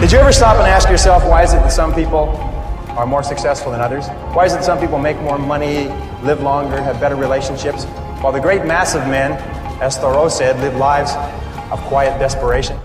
Did you ever stop and ask yourself, why is it that some people are more successful than others? Why is it that some people make more money, live longer, have better relationships, while the great mass of men, as Thoreau said, live lives of quiet desperation?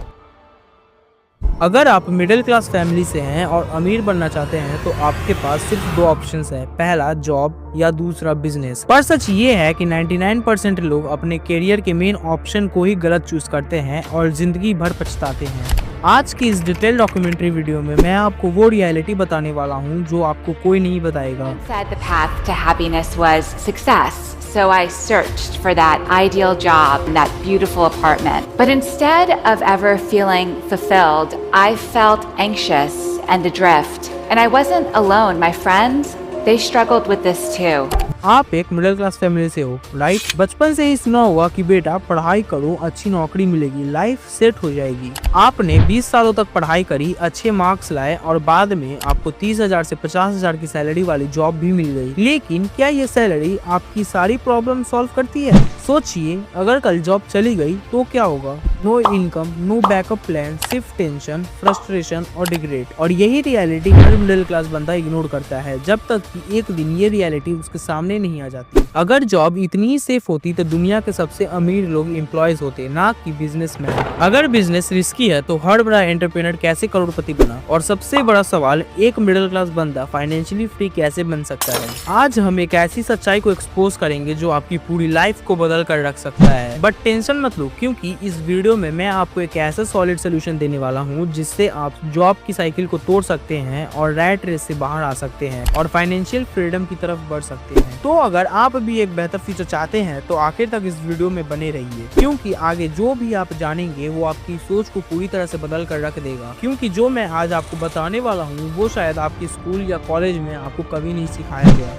अगर आप middle class family से हैं और अमीर बनना चाहते हैं तो आपके पास सिर्फ दो ऑप्शंस है, पहला जॉब या दूसरा बिजनेस। पर सच ये है कि 99% लोग अपने करियर के मेन ऑप्शन को ही गलत चूज करते हैं और जिंदगी भर पछताते हैं। आज की इस डिटेल डॉक्यूमेंट्री वीडियो में मैं आपको वो रियलिटी बताने वाला हूँ जो आपको कोई नहीं बताएगा। Said the path to happiness was success. So I searched for that ideal job and that beautiful apartment. But instead of ever feeling fulfilled, I felt anxious and adrift. And I wasn't alone. My friends, they struggled with this too. आप एक middle class family से हो, right? बचपन से ही सुना होगा कि बेटा पढ़ाई करो, अच्छी नौकरी मिलेगी, लाइफ सेट हो जाएगी। आपने 20 सालों तक पढ़ाई करी, अच्छे मार्क्स लाए और बाद में आपको 30,000 से 50,000 की सैलरी वाली जॉब भी मिल गई। लेकिन क्या ये सैलरी आपकी सारी प्रॉब्लम सॉल्व करती है? सोचिए, अगर कल जॉब चली गई तो क्या होगा? No income, no backup plan, सिर्फ टेंशन, फ्रस्ट्रेशन और रिग्रेट। और यही रियलिटी हर मिडिल क्लास बंदा इग्नोर करता है जब तक कि एक दिन ये रियलिटी उसके सामने नहीं आ जाती। अगर जॉब इतनी ही सेफ होती तो दुनिया के सबसे अमीर लोग एम्प्लॉयज होते, ना कि बिजनेसमैन। अगर बिजनेस रिस्की है तो हर बड़ा एंटरप्रेन्योर कैसे करोड़पति बना? और सबसे बड़ा सवाल, एक मिडिल क्लास बंदा फाइनेंशियली फ्री कैसे बन सकता है? आज हम एक ऐसी सच्चाई को एक्सपोज करेंगे जो आपकी पूरी लाइफ को बदल कर रख सकता है। बट टेंशन मत लो, क्योंकि इस वीडियो में मैं आपको एक ऐसा सॉलिड सोल्यूशन देने वाला हूँ जिससे आप जॉब की साइकिल को तोड़ सकते हैं और रैट रेस से बाहर आ सकते हैं और फाइनेंशियल फ्रीडम की तरफ बढ़ सकते हैं। तो अगर आप भी एक बेहतर फ्यूचर चाहते हैं तो आखिर तक इस वीडियो में बने रहिए, क्योंकि आगे जो भी आप जानेंगे वो आपकी सोच को पूरी तरह से बदल कर रख देगा। क्योंकि जो मैं आज आपको बताने वाला हूँ वो शायद आपके स्कूल या कॉलेज में आपको कभी नहीं सिखाया गया।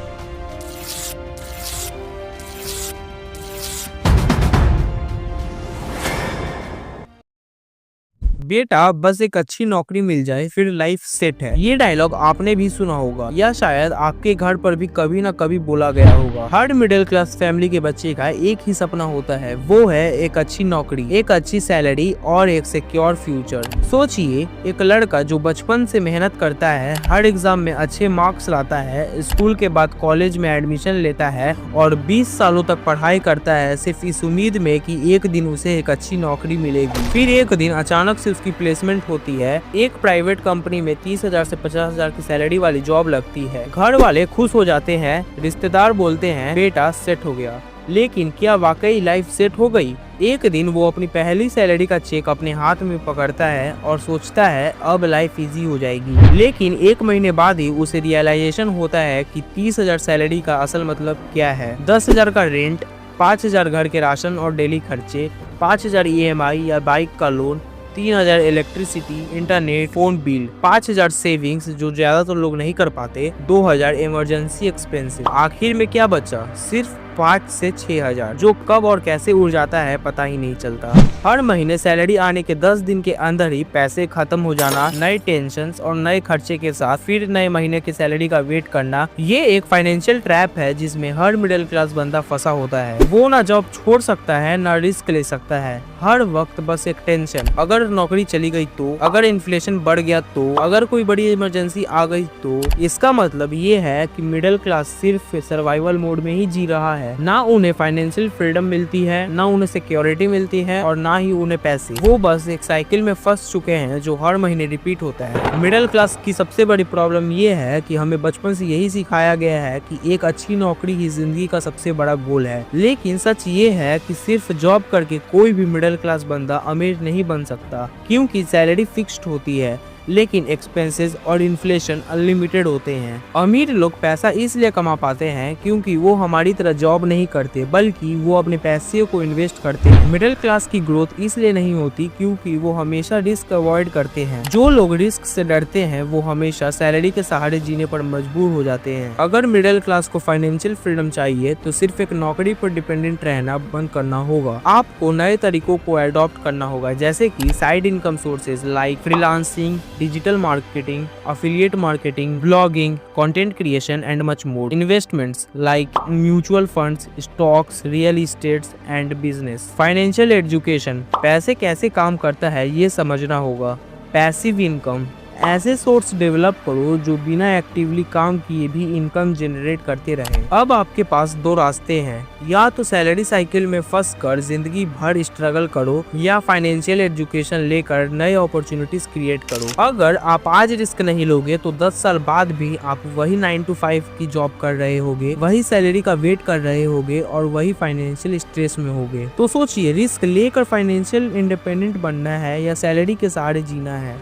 बेटा बस एक अच्छी नौकरी मिल जाए फिर लाइफ सेट है। ये डायलॉग आपने भी सुना होगा या शायद आपके घर पर भी कभी ना कभी बोला गया होगा। हर मिडिल क्लास फैमिली के बच्चे का एक ही सपना होता है, वो है एक अच्छी नौकरी, एक अच्छी सैलरी और एक सिक्योर फ्यूचर। सोचिए, एक लड़का जो बचपन से मेहनत करता है, हर एग्जाम में अच्छे मार्क्स लाता है, स्कूल के बाद कॉलेज में एडमिशन लेता है और 20 सालों तक पढ़ाई करता है सिर्फ इस उम्मीद में कि एक दिन उसे एक अच्छी नौकरी मिलेगी। फिर एक दिन अचानक से उसकी प्लेसमेंट होती है, एक प्राइवेट कंपनी में 30,000 से 50,000 की सैलरी वाली जॉब लगती है। घर वाले खुश हो जाते हैं, रिश्तेदार बोलते हैं बेटा सेट हो गया। लेकिन क्या वाकई लाइफ सेट हो गई? एक दिन वो अपनी पहली सैलरी का चेक अपने हाथ में पकड़ता है और सोचता है अब लाइफ इजी हो जाएगी। लेकिन एक महीने बाद ही उसे रियलाइजेशन होता है कि 30,000 सैलरी का असल मतलब क्या है। 10,000 का रेंट, 5,000 घर के राशन और डेली खर्चे, 5,000 EMI या बाइक का loan, 3,000 electricity, internet, phone bill, 5,000 savings जो ज्यादातर लोग नहीं कर पाते, 2,000 इमरजेंसी एक्सपेंसिव। आखिर में क्या बचा? सिर्फ 5 से 6,000, जो कब और कैसे उड़ जाता है पता ही नहीं चलता। हर महीने सैलरी आने के 10 दिन के अंदर ही पैसे खत्म हो जाना, नए टेंशन्स और नए खर्चे के साथ फिर नए महीने की सैलरी का वेट करना। ये एक फाइनेंशियल ट्रैप है जिसमें हर मिडिल क्लास बंदा फंसा होता है। वो ना जॉब छोड़ सकता है ना रिस्क ले सकता है, हर वक्त बस एक टेंशन। अगर नौकरी चली गई तो, अगर इन्फ्लेशन बढ़ गया तो, अगर कोई बड़ी इमरजेंसी आ गई तो। इसका मतलब ये है कि मिडिल क्लास सिर्फ सर्वाइवल मोड में ही जी रहा है। ना उन्हें फाइनेंशियल फ्रीडम मिलती है, ना उन्हें सिक्योरिटी मिलती है और ना ही उन्हें पैसे। वो बस एक साइकिल में फंस चुके हैं जो हर महीने रिपीट होता है। मिडिल क्लास की सबसे बड़ी प्रॉब्लम ये है कि हमें बचपन से यही सिखाया गया है कि एक अच्छी नौकरी ही जिंदगी का सबसे बड़ा गोल है। लेकिन सच ये है कि सिर्फ जॉब करके कोई भी मिडिल क्लास बंदा अमीर नहीं बन सकता, क्योंकि सैलरी फिक्स्ड होती है लेकिन एक्सपेंसेस और इन्फ्लेशन अनलिमिटेड होते हैं। अमीर लोग पैसा इसलिए कमा पाते हैं क्योंकि वो हमारी तरह जॉब नहीं करते, बल्कि वो अपने पैसे को इन्वेस्ट करते हैं। मिडिल क्लास की ग्रोथ इसलिए नहीं होती क्योंकि वो हमेशा रिस्क अवॉइड करते हैं। जो लोग रिस्क से डरते हैं वो हमेशा सैलरी के सहारे जीने पर मजबूर हो जाते हैं। अगर मिडिल क्लास को फाइनेंशियल फ्रीडम चाहिए तो सिर्फ एक नौकरी पर डिपेंडेंट रहना बंद करना होगा। आपको नए तरीकों को अडॉप्ट करना होगा, जैसे कि side income sources like freelancing, digital marketing, affiliate marketing, blogging, content creation and much more. Investments like mutual funds, stocks, real estates and business. Financial education, पैसे कैसे काम करता है ये समझना होगा। पैसिव इनकम, ऐसे सोर्स डेवलप करो जो बिना एक्टिवली काम किए भी इनकम जनरेट करते रहे। अब आपके पास दो रास्ते हैं, या तो सैलरी साइकिल में फंस कर जिंदगी भर स्ट्रगल करो या फाइनेंशियल एजुकेशन लेकर नए अपॉर्चुनिटीज क्रिएट करो। अगर आप आज रिस्क नहीं लोगे तो 10 साल बाद भी आप वही 9 to 5 की जॉब कर रहे होगे, वही सैलरी का वेट कर रहे होगे और वही फाइनेंशियल स्ट्रेस में होगे। तो सोचिए, रिस्क लेकर फाइनेंशियल इंडिपेंडेंट बनना है या सैलरी के सहारे जीना है।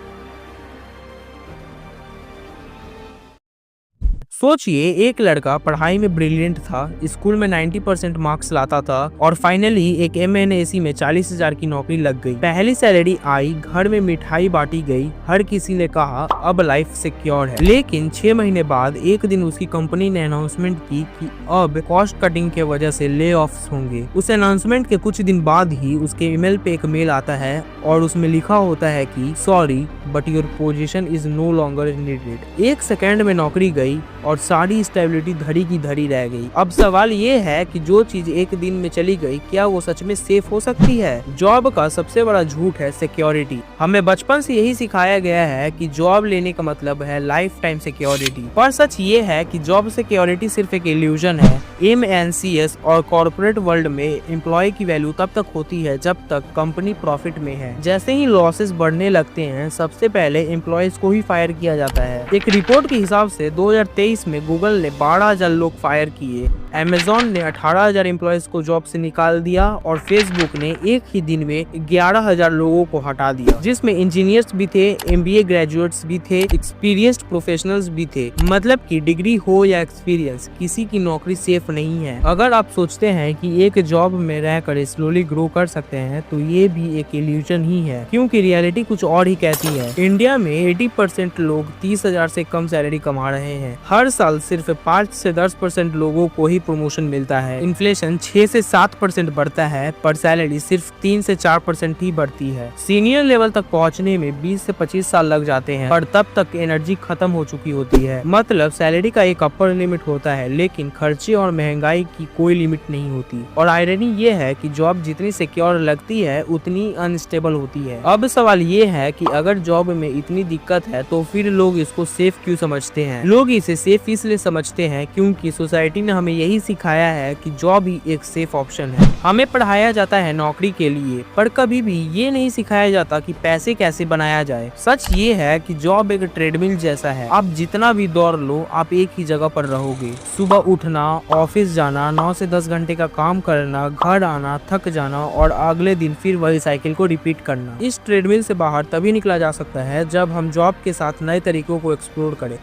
सोचिए, एक लड़का पढ़ाई में ब्रिलियंट था, स्कूल में 90% मार्क्स लाता था और फाइनली एक MNC में 40,000 की नौकरी लग गई। पहली सैलरी आई, घर में मिठाई बांटी गई, हर किसी ने कहा अब लाइफ सिक्योर है। लेकिन 6 महीने बाद एक दिन उसकी कंपनी ने अनाउंसमेंट की कि अब कॉस्ट कटिंग के वजह से ले ऑफ्स होंगे। उस अनाउंसमेंट के कुछ दिन बाद ही उसके ईमेल पे एक मेल आता है और उसमें लिखा होता है कि sorry but your position is no longer needed. 1 second में नौकरी गई और सारी स्टेबिलिटी धरी की धरी रह गई। अब सवाल ये है कि जो चीज एक दिन में चली गई, क्या वो सच में सेफ हो सकती है? जॉब का सबसे बड़ा झूठ है सिक्योरिटी। हमें बचपन से यही सिखाया गया है कि जॉब लेने का मतलब है लाइफ टाइम सिक्योरिटी, पर सच ये है कि जॉब सिक्योरिटी सिर्फ एक इल्यूजन है। MNCs और कॉर्पोरेट वर्ल्ड में एम्प्लॉय की वैल्यू तब तक होती है जब तक कंपनी प्रॉफिट में है। जैसे ही लॉसेस बढ़ने लगते हैं, सबसे पहले एम्प्लॉयज को ही फायर किया जाता है। एक रिपोर्ट के हिसाब से 2023 में गूगल ने 12,000 लोग फायर किए, अमेजॉन ने 18,000 एम्प्लॉयज को जॉब से निकाल दिया और फेसबुक ने एक ही दिन में 11,000 लोगों को हटा दिया, जिसमें इंजीनियर्स भी थे, MBA ग्रेजुएट्स भी थे, एक्सपीरियंस्ड प्रोफेशनल्स भी थे। मतलब कि डिग्री हो या एक्सपीरियंस, किसी की नौकरी सेफ नहीं है। अगर आप सोचते हैं कि एक जॉब में रहकर स्लोली ग्रो कर सकते हैं तो ये भी एक इल्यूजन ही है, क्योंकि रियलिटी कुछ और ही कहती है। इंडिया में 80% लोग 30,000 से कम सैलरी कमा रहे हैं। हर साल सिर्फ 5 से 10% लोगों को ही प्रमोशन मिलता है। इन्फ्लेशन 6 से 7% बढ़ता है, पर सैलरी सिर्फ 3 से 4% ही बढ़ती है। सीनियर लेवल तक पहुंचने में 20 से 25 साल लग जाते हैं, पर तब तक एनर्जी खत्म हो चुकी होती है। मतलब सैलरी का एक अपर लिमिट होता है, लेकिन खर्चे और महंगाई की कोई लिमिट नहीं होती। और आयरनी ये है कि जॉब जितनी सिक्योर लगती है उतनी अनस्टेबल होती है। अब सवाल ये है कि अगर जॉब में इतनी दिक्कत है तो फिर लोग इसको सेफ क्यों समझते हैं? लोग इसे सेफ इसलिए समझते हैं क्योंकि सोसाइटी ने हमें यही सिखाया है कि जॉब ही एक सेफ ऑप्शन है। हमें पढ़ाया जाता है नौकरी के लिए, पर कभी भी ये नहीं सिखाया जाता कि पैसे कैसे बनाया जाए। सच ये है कि जॉब एक ट्रेडमिल जैसा है, आप जितना भी दौड़ लो आप एक ही जगह पर रहोगे। सुबह उठना, ऑफिस जाना, 9 से 10 घंटे का काम करना, घर आना, थक जाना और अगले दिन फिर वही साइकिल को रिपीट करना। इस ट्रेडमिल से बाहर तभी निकला जा सकता है जब हम जॉब के साथ नए तरीकों को एक्सप्लोर करें।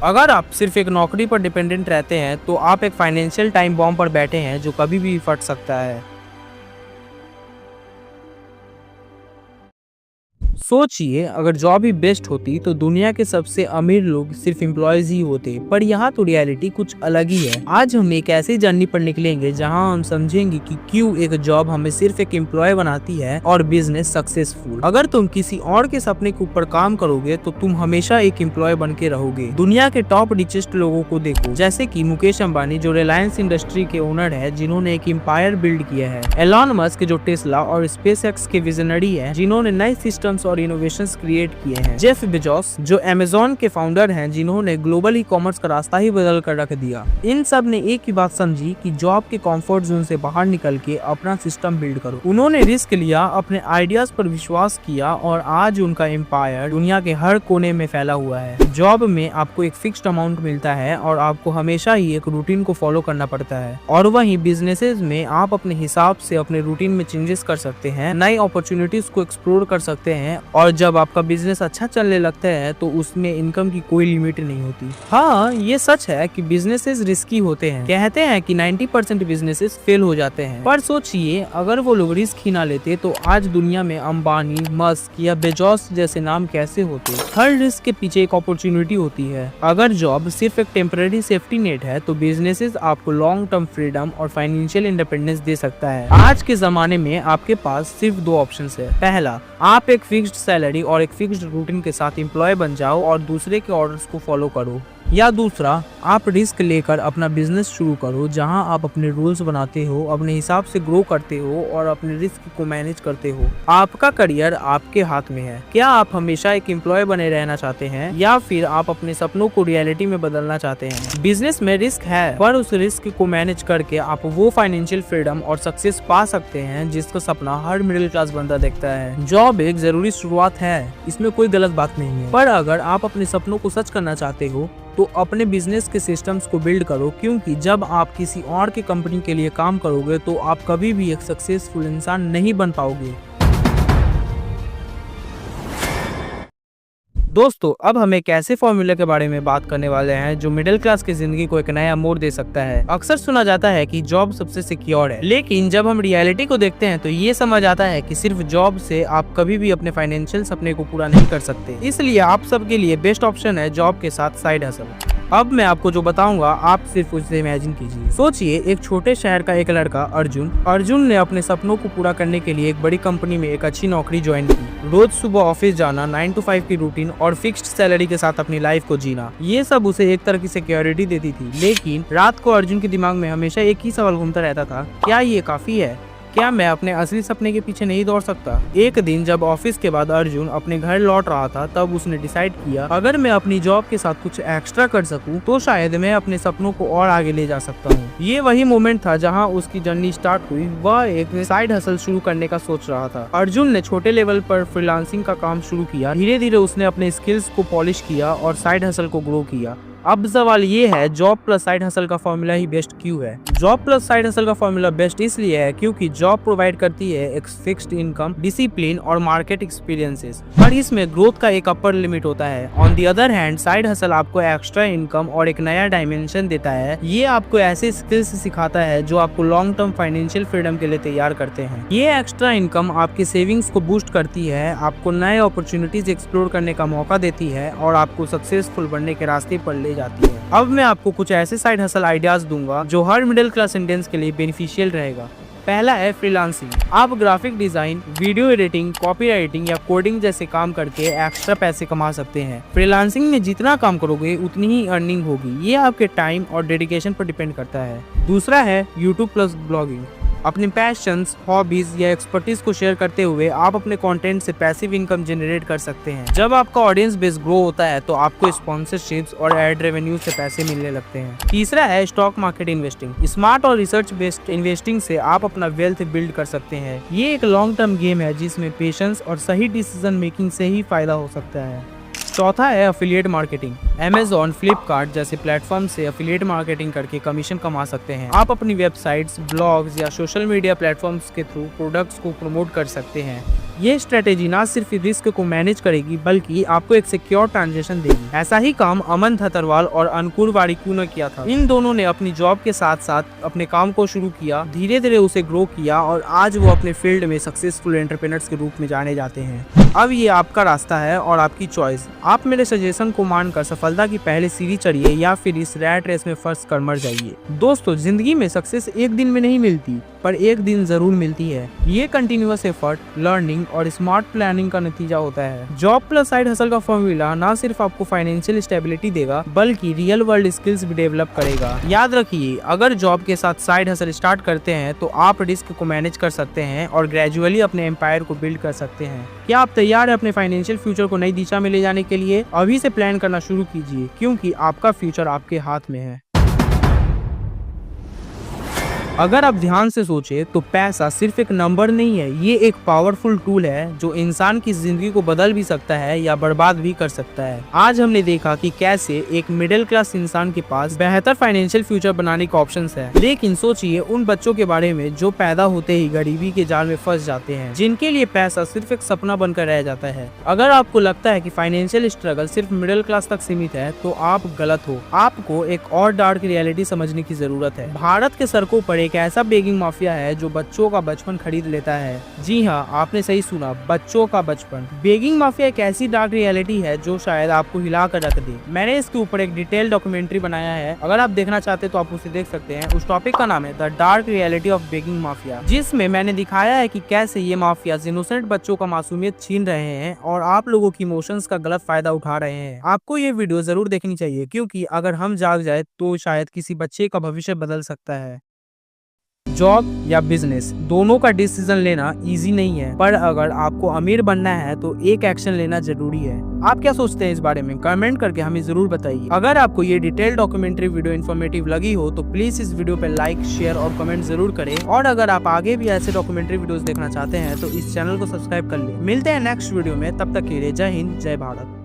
अगर आप सिर्फ एक नौकरी पर डिपेंडेंट रहते हैं तो आप एक फाइनेंशियल टाइम बॉम्ब पर बैठे हैं जो कभी भी फट सकता है। सोचिए, अगर जॉब ही बेस्ट होती तो दुनिया के सबसे अमीर लोग सिर्फ एम्प्लॉयज ही होते, पर यहाँ तो रियलिटी कुछ अलग ही है। आज हम एक ऐसी जर्नी पर निकलेंगे जहाँ हम समझेंगे कि क्यों एक जॉब हमें सिर्फ एक एम्प्लॉय बनाती है और बिजनेस सक्सेसफुल। अगर तुम किसी और के सपने के ऊपर काम करोगे तो तुम हमेशा एक एम्प्लॉय बन के रहोगे। दुनिया के टॉप रिचेस्ट लोगों को देखो, जैसे कि मुकेश अंबानी जो रिलायंस इंडस्ट्री के ओनर है, जिन्होंने एक एम्पायर बिल्ड किया है। एलॉन मस्क जो टेस्ला और स्पेसएक्स के विजनरी है, जिन्होंने नए सिस्टम्स और इनोवेशंस क्रिएट किए हैं। जेफ बेजोस जो अमेजॉन के फाउंडर हैं, जिन्होंने ग्लोबल ई कॉमर्स का रास्ता ही बदल कर रख दिया। इन सब ने एक ही बात समझी कि जॉब के कंफर्ट जोन से बाहर निकल के अपना सिस्टम बिल्ड करो। उन्होंने रिस्क लिया, अपने आइडियाज पर विश्वास किया और आज उनका एम्पायर दुनिया के हर कोने में फैला हुआ है। जॉब में आपको एक फिक्स्ड अमाउंट मिलता है और आपको हमेशा ही एक रूटीन को फॉलो करना पड़ता है, और वहीं बिजनेसेस में आप अपने हिसाब से अपने रूटीन में चेंजेस कर सकते हैं, नई अपॉर्चुनिटीज को एक्सप्लोर कर सकते हैं, और जब आपका बिजनेस अच्छा चलने लगता है तो उसमें इनकम की कोई लिमिट नहीं होती। हाँ, ये सच है कि बिजनेसेस रिस्की होते हैं। कहते हैं कि 90% बिजनेसेस फेल हो जाते हैं, पर सोचिए अगर वो लोग रिस्क ही ना लेते तो आज दुनिया में अंबानी, मस्क या बेजोस जैसे नाम कैसे होते। हर रिस्क के पीछे एक अपॉर्चुनिटी होती है। अगर जॉब सिर्फ एक टेम्पररी सेफ्टी नेट है तो बिजनेसेस आपको लॉन्ग टर्म फ्रीडम और फाइनेंशियल इंडिपेंडेंस दे सकता है। आज के जमाने में आपके पास सिर्फ 2 ऑप्शन है। पहला, आप एक फिक्स्ड सैलरी और एक फिक्स्ड रूटीन के साथ एम्प्लॉय बन जाओ और दूसरे के ऑर्डर्स को फॉलो करो। या दूसरा, आप रिस्क लेकर अपना बिजनेस शुरू करो जहां आप अपने रूल्स बनाते हो, अपने हिसाब से ग्रो करते हो और अपने रिस्क को मैनेज करते हो। आपका करियर आपके हाथ में है। क्या आप हमेशा एक एम्प्लॉय बने रहना चाहते हैं या फिर आप अपने सपनों को रियलिटी में बदलना चाहते हैं? बिजनेस में रिस्क है, पर उस रिस्क को मैनेज करके आप वो फाइनेंशियल फ्रीडम और सक्सेस पा सकते हैं जिसका सपना हर मिडिल क्लास बंदा देखता है। जॉब एक जरूरी शुरुआत है, इसमें कोई गलत बात नहीं है, पर अगर आप अपने सपनों को सच करना चाहते हो तो अपने बिजनेस के सिस्टम्स को बिल्ड करो, क्योंकि जब आप किसी और की कंपनी के लिए काम करोगे तो आप कभी भी एक सक्सेसफुल इंसान नहीं बन पाओगे। दोस्तों, अब हम एक ऐसे फॉर्मूला के बारे में बात करने वाले हैं जो मिडिल क्लास की जिंदगी को एक नया मोड़ दे सकता है। अक्सर सुना जाता है कि जॉब सबसे सिक्योर है, लेकिन जब हम रियलिटी को देखते हैं तो ये समझ आता है कि सिर्फ जॉब से आप कभी भी अपने फाइनेंशियल सपने को पूरा नहीं कर सकते। इसलिए आप सबके लिए बेस्ट ऑप्शन है जॉब के साथ साइड हसल। अब मैं आपको जो बताऊंगा आप सिर्फ उसे इमेजिन कीजिए। सोचिए, एक छोटे शहर का एक लड़का अर्जुन ने अपने सपनों को पूरा करने के लिए एक बड़ी कंपनी में एक अच्छी नौकरी ज्वाइन की। रोज सुबह ऑफिस जाना, 9 to 5 की रूटीन और फिक्स्ड सैलरी के साथ अपनी लाइफ को जीना, ये सब उसे एक तरह की सिक्योरिटी देती थी। लेकिन रात को अर्जुन के दिमाग में हमेशा एक ही सवाल घूमता रहता था, क्या ये काफी है? क्या मैं अपने असली सपने के पीछे नहीं दौड़ सकता? एक दिन जब ऑफिस के बाद अर्जुन अपने घर लौट रहा था, तब उसने डिसाइड किया, अगर मैं अपनी जॉब के साथ कुछ एक्स्ट्रा कर सकूं, तो शायद मैं अपने सपनों को और आगे ले जा सकता हूं। ये वही मोमेंट था जहां उसकी जर्नी स्टार्ट हुई। वह एक साइड हसल शुरू करने का सोच रहा था। अर्जुन ने छोटे लेवल पर फ्रीलांसिंग का काम शुरू किया। धीरे धीरे उसने अपने स्किल्स को पॉलिश किया और साइड हसल को ग्रो किया। अब सवाल ये है, जॉब प्लस साइड हसल का फॉर्मूला ही बेस्ट क्यों है? जॉब प्लस साइड हसल का फॉर्मूला बेस्ट इसलिए है क्योंकि जॉब प्रोवाइड करती है एक फिक्स्ड इनकम, डिसिप्लिन और मार्केट एक्सपीरियंसेस, पर इसमें ग्रोथ का एक अपर लिमिट होता है। On the other hand, side hustle आपको एक्स्ट्रा इनकम और एक नया डायमेंशन देता है। ये आपको ऐसे स्किल्स सिखाता है जो आपको लॉन्ग टर्म फाइनेंशियल फ्रीडम के लिए तैयार करते हैं। ये एक्स्ट्रा इनकम आपके सेविंग्स को बूस्ट करती है, आपको नए अपॉर्चुनिटीज एक्सप्लोर करने का मौका देती है और आपको सक्सेसफुल बनने के रास्ते पर ले जाती है। अब मैं आपको कुछ ऐसे साइड हसल आइडियाज दूंगा जो हर मिडिल क्लास इंडियंस के लिए बेनिफिशियल रहेगा। पहला है फ्रीलांसिंग। आप graphic design, video editing, copy writing या कोडिंग जैसे काम करके एक्स्ट्रा पैसे कमा सकते हैं। फ्रीलांसिंग में जितना काम करोगे उतनी ही अर्निंग होगी। ये आपके टाइम और डेडिकेशन पर डिपेंड करता है। दूसरा है यूट्यूब प्लस ब्लॉगिंग। अपने पैशंस, हॉबीज या एक्सपर्टीज को शेयर करते हुए आप अपने कंटेंट से पैसिव इनकम जनरेट कर सकते हैं। जब आपका ऑडियंस बेस ग्रो होता है तो आपको स्पॉन्सरशिप्स और एड रेवेन्यू से पैसे मिलने लगते हैं। तीसरा है स्टॉक मार्केट इन्वेस्टिंग। स्मार्ट और रिसर्च बेस्ड इन्वेस्टिंग से आप अपना वेल्थ बिल्ड कर सकते हैं। ये एक लॉन्ग टर्म गेम है जिसमें पेशेंस और सही डिसीजन मेकिंग से ही फायदा हो सकता है। चौथा है एफिलिएट मार्केटिंग। Amazon, फ्लिपकार्ट जैसे प्लेटफॉर्म से एफिलिएट मार्केटिंग करके कमीशन कमा सकते हैं। आप अपनी वेबसाइट्स, ब्लॉग्स या सोशल मीडिया प्लेटफॉर्म्स के थ्रू प्रोडक्ट्स को प्रमोट कर सकते हैं। ये स्ट्रेटेजी ना सिर्फ रिस्क को मैनेज करेगी बल्कि आपको एक सिक्योर ट्रांजेक्शन देगी। ऐसा ही काम अमन धतरवाल और अंकुर वारिकू ने किया था। इन दोनों ने अपनी जॉब के साथ साथ अपने काम को शुरू किया, धीरे धीरे उसे ग्रो किया और आज वो अपने फील्ड में सक्सेसफुल एंटरप्रेन्योर्स के रूप में जाने जाते हैं। अब ये आपका रास्ता है और आपकी चॉइस। आप मेरे सजेशन को मानकर सफलता की पहली सीढ़ी चढ़िए या फिर इस रैट रेस में फंस कर मर जाइए। दोस्तों, जिंदगी में सक्सेस एक दिन में नहीं मिलती, पर एक दिन जरूर मिलती है। ये कंटिन्यूअस एफर्ट, लर्निंग और स्मार्ट प्लानिंग का नतीजा होता है। जॉब प्लस साइड हसल का फॉर्मूला ना सिर्फ आपको फाइनेंशियल स्टेबिलिटी देगा बल्कि रियल वर्ल्ड स्किल्स भी डेवलप करेगा। याद रखिए, अगर जॉब के साथ साइड हसल स्टार्ट करते हैं तो आप रिस्क को मैनेज कर सकते हैं और ग्रेजुअली अपने एम्पायर को बिल्ड कर सकते हैं। क्या आप तैयार हैं अपने फाइनेंशियल फ्यूचर को नई दिशा में ले जाने के लिए? अभी से प्लान करना शुरू कीजिए क्योंकि आपका फ्यूचर आपके हाथ में है। अगर आप ध्यान से सोचे तो पैसा सिर्फ एक नंबर नहीं है, ये एक पावरफुल टूल है जो इंसान की जिंदगी को बदल भी सकता है या बर्बाद भी कर सकता है। आज हमने देखा कि कैसे एक मिडिल क्लास इंसान के पास बेहतर फाइनेंशियल फ्यूचर बनाने का ऑप्शंस है, लेकिन सोचिए उन बच्चों के बारे में जो पैदा होते ही गरीबी के जाल में फंस जाते हैं, जिनके लिए पैसा सिर्फ एक सपना बनकर रह जाता है। अगर आपको लगता है कि फाइनेंशियल स्ट्रगल सिर्फ मिडिल क्लास तक सीमित है तो आप गलत हो। आपको एक और डार्क रियलिटी समझने की जरूरत है। भारत के सड़कों पर एक ऐसा बेगिंग माफिया है जो बच्चों का बचपन खरीद लेता है। जी हाँ, आपने सही सुना, बच्चों का बचपन। बेगिंग माफिया एक ऐसी डार्क रियलिटी है जो शायद आपको हिला कर रख दे। मैंने इसके ऊपर एक डिटेल डॉक्यूमेंट्री बनाया है, अगर आप देखना चाहते तो आप उसे देख सकते हैं। उस टॉपिक का नाम है the dark reality of begging mafia, जिसमें मैंने दिखाया है कि कैसे ये माफिया इनोसेंट बच्चों का मासूमियत छीन रहे हैं और आप लोगों की इमोशंस का गलत फायदा उठा रहे हैं। आपको ये वीडियो जरूर देखनी चाहिए, क्योंकि अगर हम जाग जाए तो शायद किसी बच्चे का भविष्य बदल सकता है। जॉब या बिजनेस, दोनों का डिसीजन लेना इजी नहीं है, पर अगर आपको अमीर बनना है तो एक एक्शन लेना जरूरी है। आप क्या सोचते हैं इस बारे में? कमेंट करके हमें जरूर बताइए। अगर आपको ये डिटेल डॉक्यूमेंट्री वीडियो इन्फॉर्मेटिव लगी हो तो प्लीज इस वीडियो पे लाइक, शेयर और कमेंट जरूर करें। और अगर आप आगे भी ऐसे डॉक्यूमेंट्री वीडियोस देखना चाहते हैं तो इस चैनल को सब्सक्राइब कर ले। मिलते हैं नेक्स्ट वीडियो में, तब तक के लिए जय हिंद, जय भारत।